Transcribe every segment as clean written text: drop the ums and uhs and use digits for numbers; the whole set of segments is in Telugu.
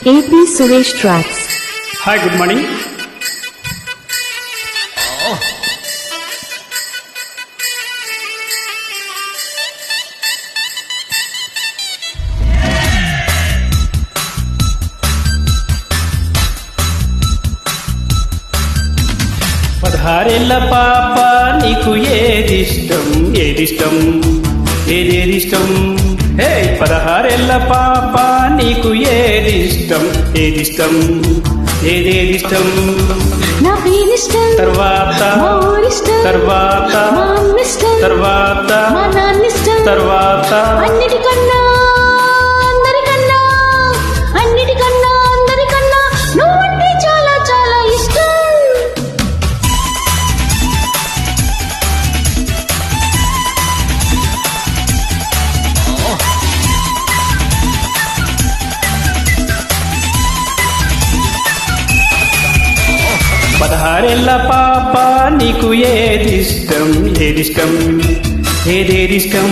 AP Suresh Tracks. Hi, good morning. పదహారేళ్ల పాప నీకు ఏదిష్టం ఏదిష్టం ఏదేదిష్టం హే పదహారేళ్ల పాప నీకు ఏదిష్టం ఏదిష్టం ఏదేదిష్టం నా పేరిష్టం తర్వాత మా ఊరిష్టం తర్వాత మా అమ్మిష్టం తర్వాత మా నాన్నిష్టం తర్వాత అన్నిటికన్నా అందరికన్నా అన్నిటికన్నా అందరికన్నా నువ్వంటే చాలా చాలా ఇష్టం. పదహారేళ్ల పాప నీకు ఏదిష్టం ఏదిష్టం ఏదేదిష్టం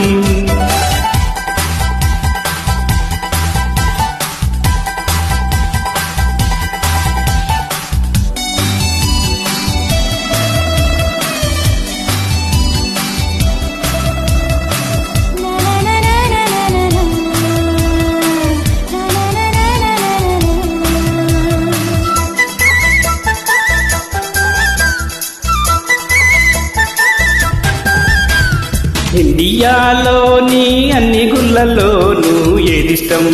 ఇండియాలోని అన్ని గుళ్ళలోనూ ఏదిష్టం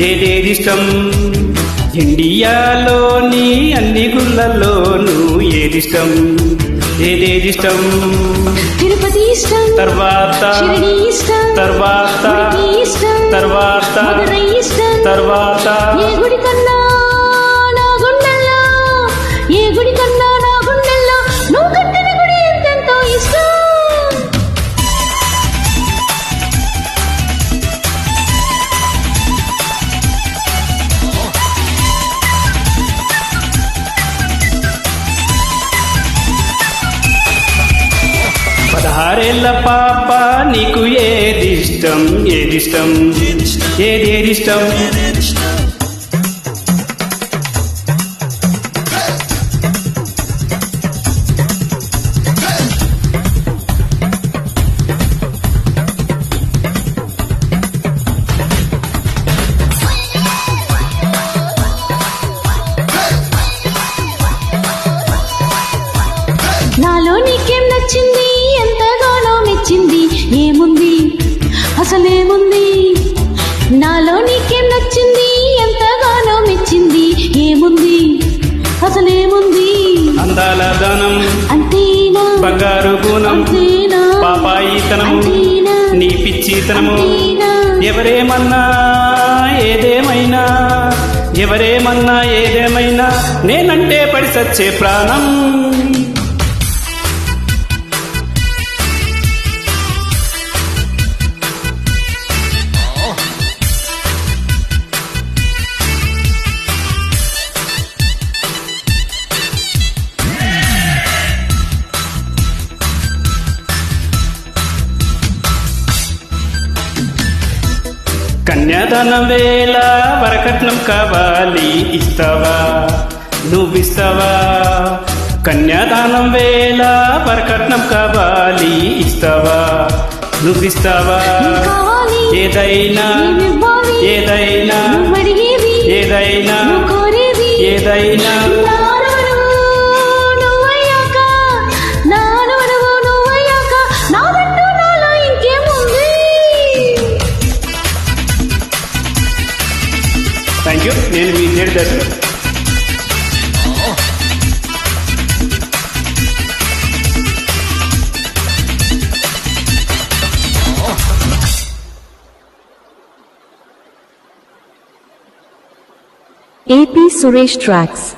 ఏదేదిష్టం ఇండియాలోని అన్ని గుళ్ళలోనూ ఏదిష్టం ఏదేదిష్టం తిరుపతి ఇష్టం తర్వాత షిరిడి ఇష్టం తర్వాత ఉడిపి ఇష్టం తర్వాత మదురై ఇష్టం తర్వాత ఏ గుడి కన్నా నా గుండెల్లో ఏ గుడి కన్నా నా గుండెల్లో నువ్వు కట్టిన గుడి ఎంతెంతో ఇష్టం. పదహారేళ్ల పాప నీకు ఏదిష్టం ఏదిష్టం ఏదేదిష్టం నాలో నీకేం నచ్చింది ఎంతగానో మెచ్చింది ఏముంది అసలేముంది నాలో నీకేం నచ్చింది ఎంతగానో మెచ్చింది ఏముంది అసలేముంది అందాల దానం అంతేనా బంగారు గుణం అంతేనా పాపాయితనం అంతేనా నీ పిచ్చితనము అంతేనా ఎవరేమన్నా ఏదేమైనా ఎవరేమన్నా ఏదేమైనా నేనంటే పడి సచ్చే ప్రాణం. కన్యాదానం వేళ వరకట్నం కావాలి ఇస్తావా నువ్విస్తావా కన్యాదానం వేళ వరకట్నం కావాలి ఇస్తావా నువ్విస్తావా కావాలి ఏదైనా ఏమివ్వాలి ఏదైనా నువ్వు అడిగేది ఏదైనా నువ్వు కోరేది ఏదైనా థ్యాంక్ యూ. నేను మీ జేడి దర్శనం. AP Suresh Tracks.